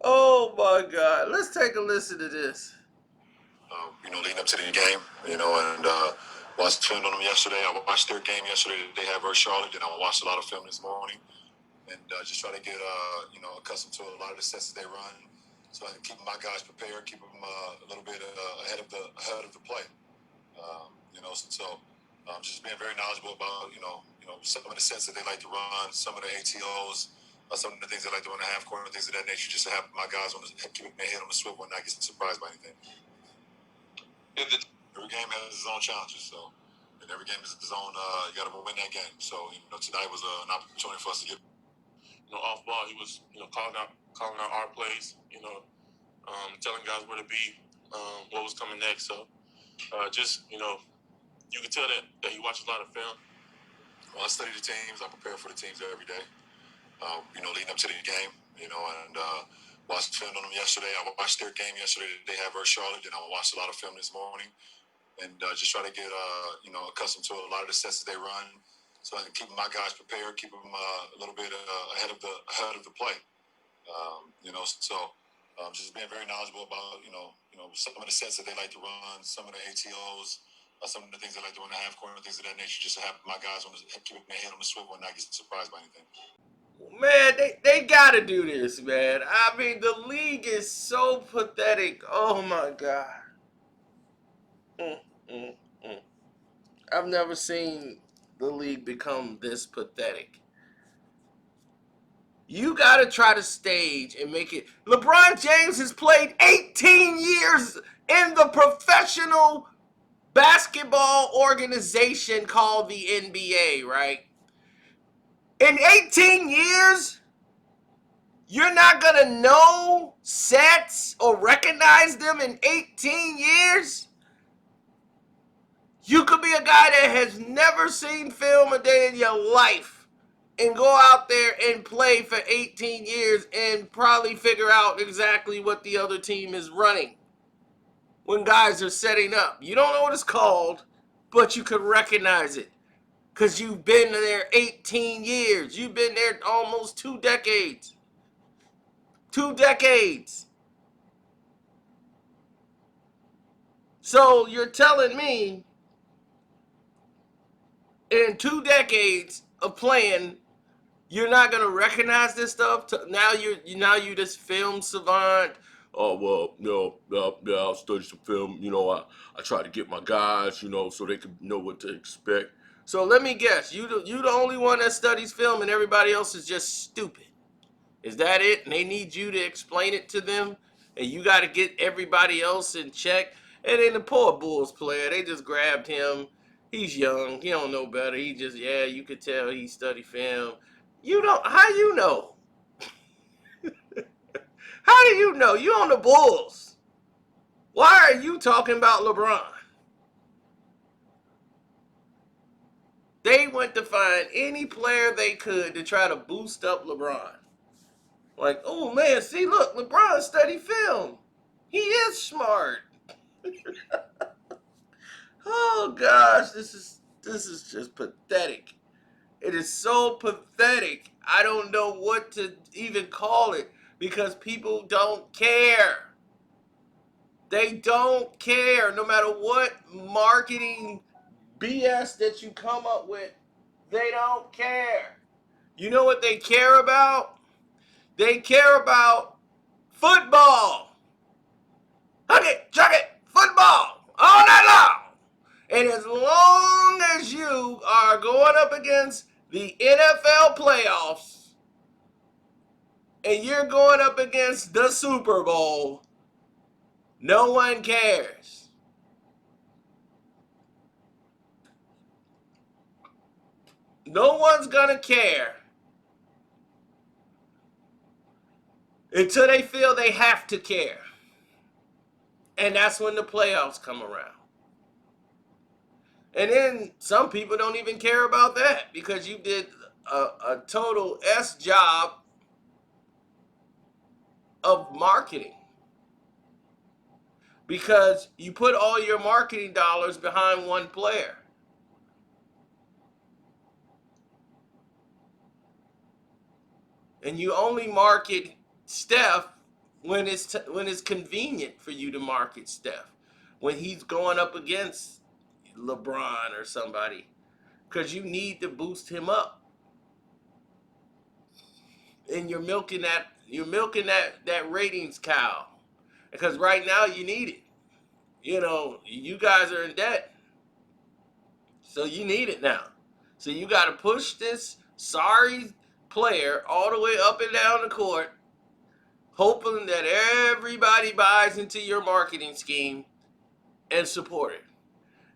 Oh my God. Let's take a listen to this. Leading up to the game, and watched film on them yesterday. I watched their game yesterday that they have versus Charlotte. Then I watched a lot of film this morning, and just try to get accustomed to a lot of the sets that they run, so I can keep my guys prepared, keep them a little bit ahead of the play. Just being very knowledgeable about some of the sets that they like to run, some of the ATOs, some of the things they like to run in the half court, and things of that nature. Just to have my guys keep their head on the swivel and not get surprised by anything. Every game has its own challenges, so and every game is its own. You got to win that game. So tonight was an opportunity for us to get. Off ball, he was calling out our plays. Telling guys where to be, what was coming next. So you can tell that he watches a lot of film. Well, I study the teams. I prepare for the teams every day. Leading up to the game, and watched film on them yesterday. I watched their game yesterday that they have versus Charlotte. Then I watched a lot of film this morning, and just try to get accustomed to a lot of the sets that they run, so I can keep my guys prepared, keep them a little bit ahead of the play. Just being very knowledgeable about some of the sets that they like to run, some of the ATOs, some of the things they like to run in the half court, and things of that nature. Just to have my guys keep their head on the swivel and not get surprised by anything. Man, they gotta do this, man. I mean, the league is so pathetic. Oh my God. Mm, mm, mm. I've never seen the league become this pathetic. You gotta try to stage and make it. LeBron James has played 18 years in the professional basketball organization called the NBA, right? In 18 years, you're not gonna know sets or recognize them in 18 years? You could be a guy that has never seen film a day in your life and go out there and play for 18 years and probably figure out exactly what the other team is running when guys are setting up. You don't know what it's called, but you could recognize it because you've been there 18 years. You've been there almost 2 decades. 2 decades. So you're telling me in 2 decades of playing, you're not gonna recognize this stuff. Now you this film savant. Oh well, yeah, I'll study some film. I try to get my guys, so they can know what to expect. So let me guess, you the only one that studies film, and everybody else is just stupid. Is that it? And they need you to explain it to them, and you got to get everybody else in check. And then the poor Bulls player, they just grabbed him. He's young. He don't know better. He just, yeah, you could tell he studied film. You don't, how you know? How do you know? You on the Bulls. Why are you talking about LeBron? They went to find any player they could to try to boost up LeBron. Like, oh man, see, look, LeBron studied film. He is smart. Oh gosh, this is just pathetic. It is so pathetic. I don't know what to even call it because people don't care. They don't care. No matter what marketing BS that you come up with, they don't care. You know what they care about? They care about football. Hug it, chuck it, football, all night long. And as long as you are going up against the NFL playoffs and you're going up against the Super Bowl, no one cares. No one's going to care until they feel they have to care. And that's when the playoffs come around. And then some people don't even care about that because you did a total S job of marketing. Because you put all your marketing dollars behind one player. And you only market Steph when it's convenient for you to market Steph, when he's going up against LeBron or somebody, because you need to boost him up, and you're milking that ratings cow, because right now you need it. You know, you guys are in debt, so you need it now. So you got to push this sorry player all the way up and down the court, hoping that everybody buys into your marketing scheme and support it.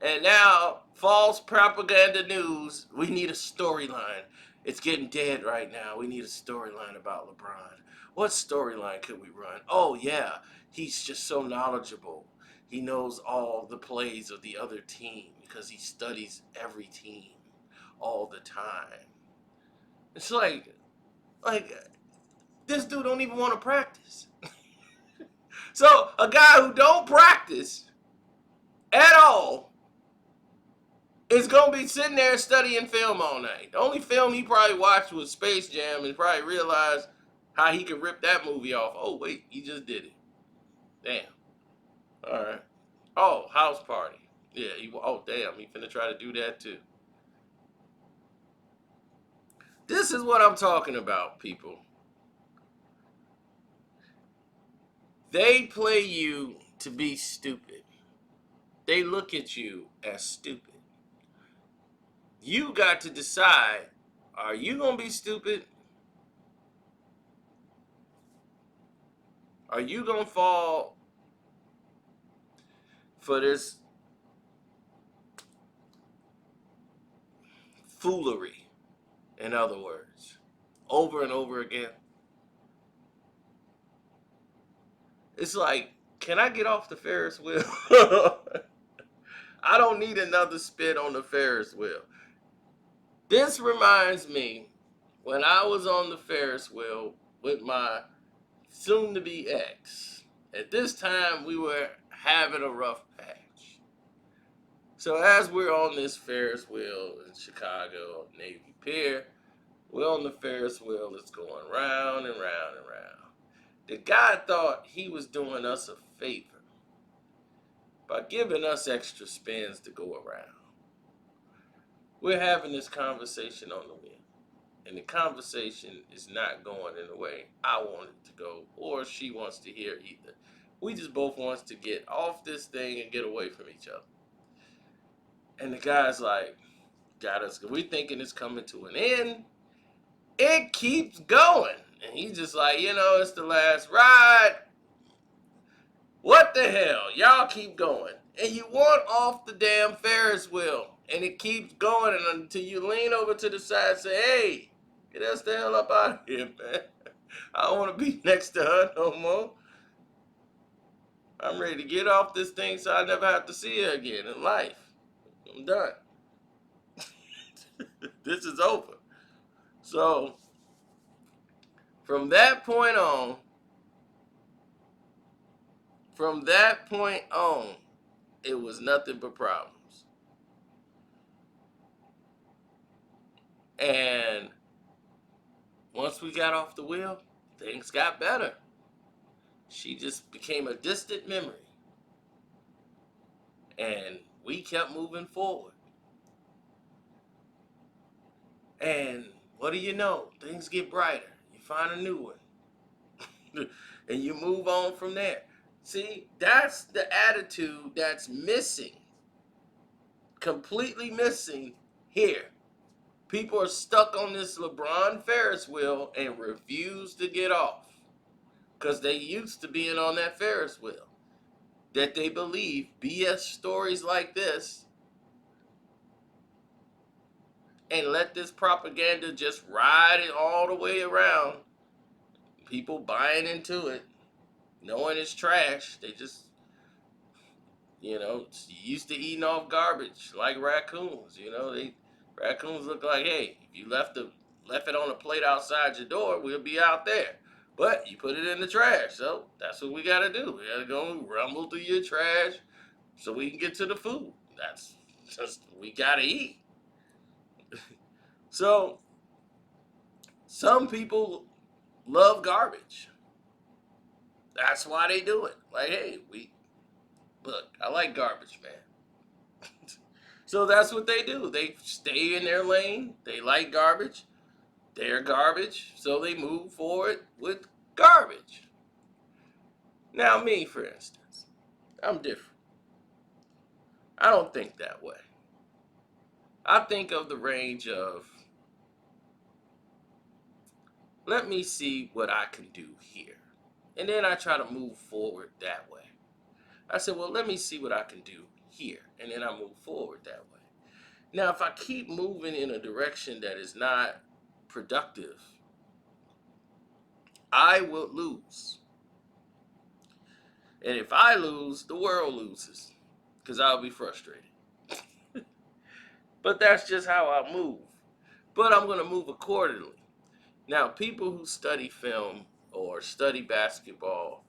And now, false propaganda news, we need a storyline. It's getting dead right now. We need a storyline about LeBron. What storyline could we run? Oh, yeah, he's just so knowledgeable. He knows all the plays of the other team because he studies every team all the time. It's like this dude don't even want to practice. So a guy who don't practice at all is gonna be sitting there studying film all night. The only film he probably watched was Space Jam, and probably realized how he could rip that movie off. Oh wait, he just did it. Damn. All right. Oh, House Party. Yeah. Oh damn, he finna try to do that too. This is what I'm talking about, people. They play you to be stupid. They look at you as stupid. You got to decide, are you going to be stupid? Are you going to fall for this foolery, in other words, over and over again? It's like, can I get off the Ferris wheel? I don't need another spit on the Ferris wheel. This reminds me when I was on the Ferris wheel with my soon to be ex. At this time, we were having a rough patch. So, as we're on this Ferris wheel in Chicago, Navy Pier, we're on the Ferris wheel that's going round and round and round. The guy thought he was doing us a favor by giving us extra spins to go around. We're having this conversation on the wheel, and the conversation is not going in the way I want it to go, or she wants to hear either. We just both wants to get off this thing and get away from each other. And the guy's like, got us, we thinking it's coming to an end. It keeps going. And he's just like, it's the last ride. What the hell? Y'all keep going. And you want off the damn Ferris wheel. And it keeps going until you lean over to the side and say, hey, get us the hell up out of here, man. I don't want to be next to her no more. I'm ready to get off this thing so I never have to see her again in life. I'm done. This is over. So, from that point on, it was nothing but problems. And once we got off the wheel, things got better. She just became a distant memory. And we kept moving forward. And what do you know? Things get brighter. You find a new one. And you move on from there. See, that's the attitude that's missing. Completely missing here. People are stuck on this LeBron Ferris wheel and refuse to get off. Because they used to being on that Ferris wheel. That they believe BS stories like this and let this propaganda just ride it all the way around. People buying into it, knowing it's trash. They just, used to eating off garbage like raccoons. Raccoons look like, hey, if you left it on a plate outside your door, we'll be out there. But you put it in the trash, so that's what we gotta do. We gotta go rumble through your trash so we can get to the food. That's just, we gotta eat. So some people love garbage. That's why they do it. Like, hey, we look. I like garbage, man. So that's what they do. They stay in their lane. They like garbage. They're garbage, so they move forward with garbage. Now, me, for instance, I'm different. I don't think that way. I think of the range of, let me see what I can do here. And then I try to move forward that way. I said, well, let me see what I can do here. And then I move forward that way. Now, if I keep moving in a direction that is not productive, I will lose. And if I lose, the world loses because I'll be frustrated. But that's just how I move. But I'm going to move accordingly. Now, people who study film or study basketball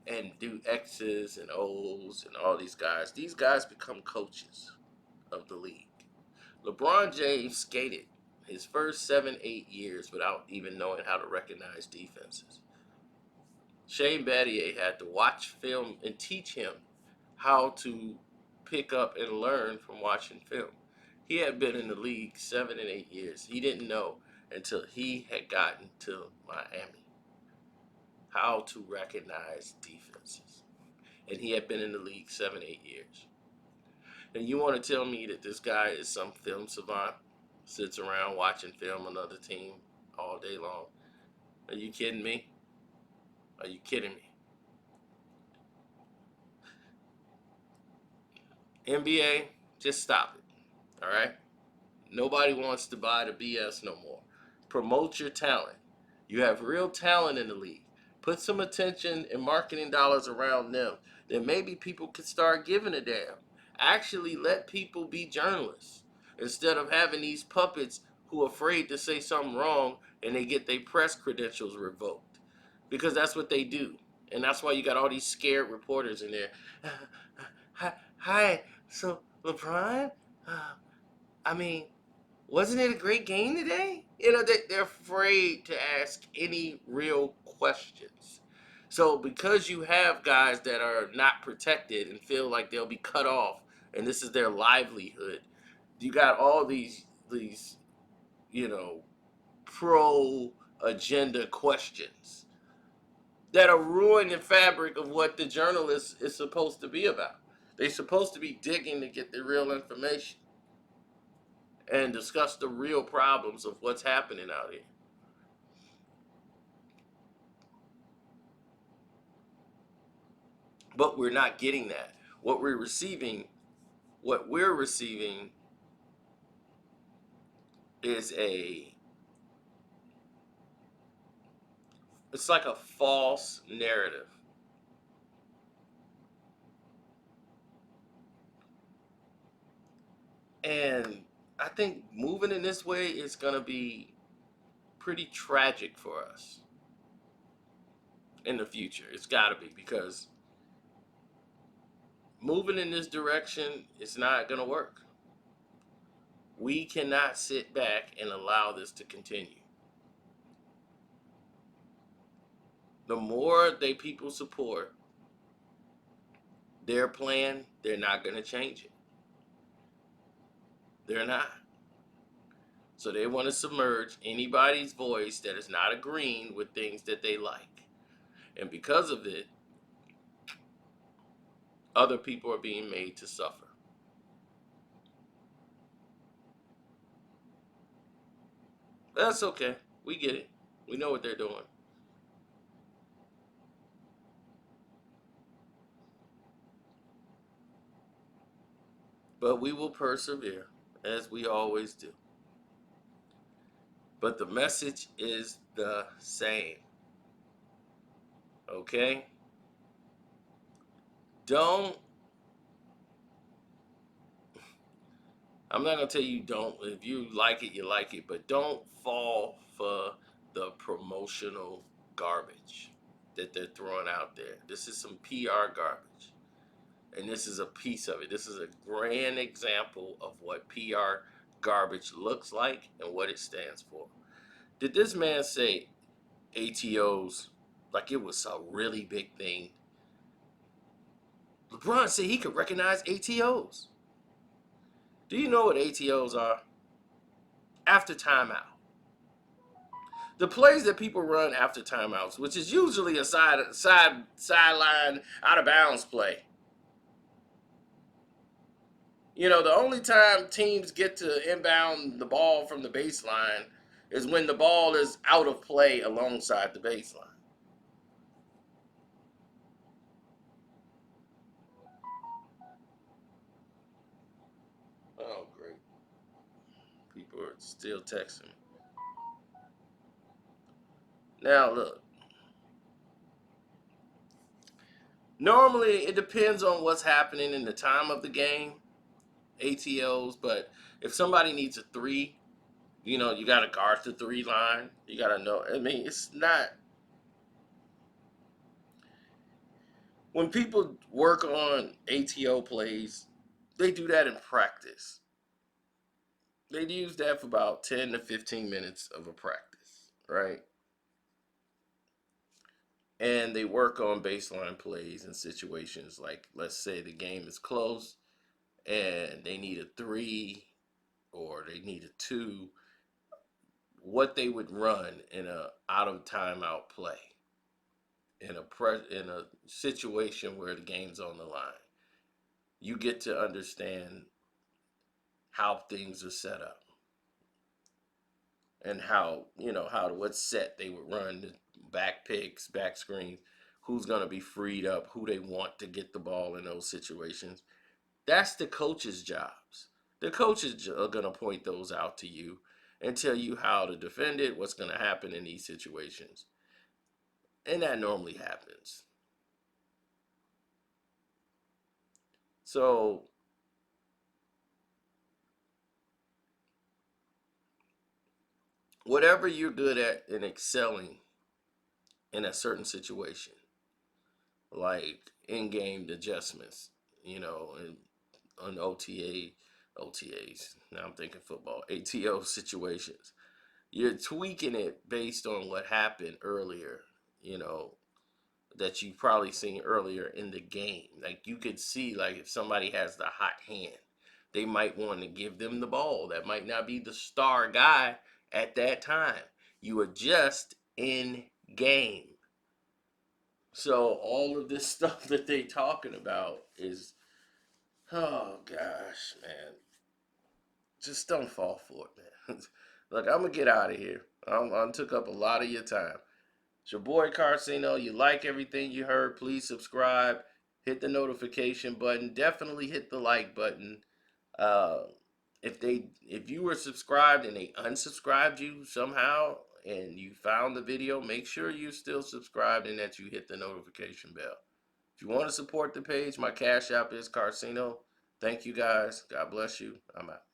and do X's and O's and all these guys become coaches of the league. LeBron James skated his first 7, 8 years without even knowing how to recognize defenses. Shane Battier had to watch film and teach him how to pick up and learn from watching film. He had been in the league 7 and 8 years. He didn't know until he had gotten to Miami how to recognize defenses. And he had been in the league 7, 8 years. And you want to tell me that this guy is some film savant, sits around watching film on another team all day long? Are you kidding me? Are you kidding me? NBA, just stop it. All right? Nobody wants to buy the BS no more. Promote your talent. You have real talent in the league. Put some attention and marketing dollars around them. Then maybe people could start giving a damn. Actually, let people be journalists instead of having these puppets who are afraid to say something wrong and they get their press credentials revoked. Because that's what they do. And that's why you got all these scared reporters in there. Hi, so LeBron? Uh, I mean, wasn't it a great game today? You know, they're afraid to ask any real questions. So because you have guys that are not protected and feel like they'll be cut off and this is their livelihood, you got all these, you know, pro agenda questions that are ruining the fabric of what the journalist is supposed to be about. They're supposed to be digging to get the real information and discuss the real problems of what's happening out here. But we're not getting that. What we're receiving, what we're receiving is it's like a false narrative. And I think moving in this way is going to be pretty tragic for us in the future. It's got to be because moving in this direction is not going to work. We cannot sit back and allow this to continue. The more they people support their plan, they're not going to change it. They're not. So they want to submerge anybody's voice that is not agreeing with things that they like. And because of it, other people are being made to suffer. That's okay. We get it. We know what they're doing. But we will persevere as we always do. But the message is the same. Okay? Don't, I'm not going to tell you don't. If you like it, you like it. But don't fall for the promotional garbage that they're throwing out there. This is some PR garbage. And this is a piece of it. This is a grand example of what PR garbage looks like and what it stands for. Did this man say ATOs like it was a really big thing. LeBron said he could recognize ATOs. Do you know what ATOs are? After timeout. The plays that people run after timeouts, which is usually a sideline out of bounds play. You know, the only time teams get to inbound the ball from the baseline is when the ball is out of play alongside the baseline. Oh, great. People are still texting me. Now, look. Normally, it depends on what's happening in the time of the game, ATOs, but if somebody needs a three, you know, you got to guard the three line. You got to know. I mean, it's not. When people work on ATO plays, they do that in practice. They use that for about 10 to 15 minutes of a practice, right? And they work on baseline plays in situations like, let's say the game is close and they need a three or they need a two, what they would run in a out of timeout play in a situation where the game's on the line. You get to understand how things are set up and how, you know, how what set they would run, the back picks, back screens, who's going to be freed up, who they want to get the ball in those situations. That's the coach's jobs. The coaches are going to point those out to you and tell you how to defend it, what's going to happen in these situations. And that normally happens. So, whatever you're good at in excelling in a certain situation, like in-game adjustments, you know, and on OTAs. Now I'm thinking football, ATO situations. You're tweaking it based on what happened earlier, you know, that you've probably seen earlier in the game. Like you could see, like if somebody has the hot hand, they might want to give them the ball. That might not be the star guy at that time. You adjust in game. So all of this stuff that they talking about is, oh gosh, man, just don't fall for it, man. Look, I'm gonna get out of here. I took up a lot of your time. It's your boy Carcino. You like everything you heard? Please subscribe. Hit the notification button. Definitely hit the like button. Uh, if you were subscribed and they unsubscribed you somehow and you found the video, make sure you're still subscribed and that you hit the notification bell. If you want to support the page, my cash app is Carcino. Thank you guys. God bless you. I'm out.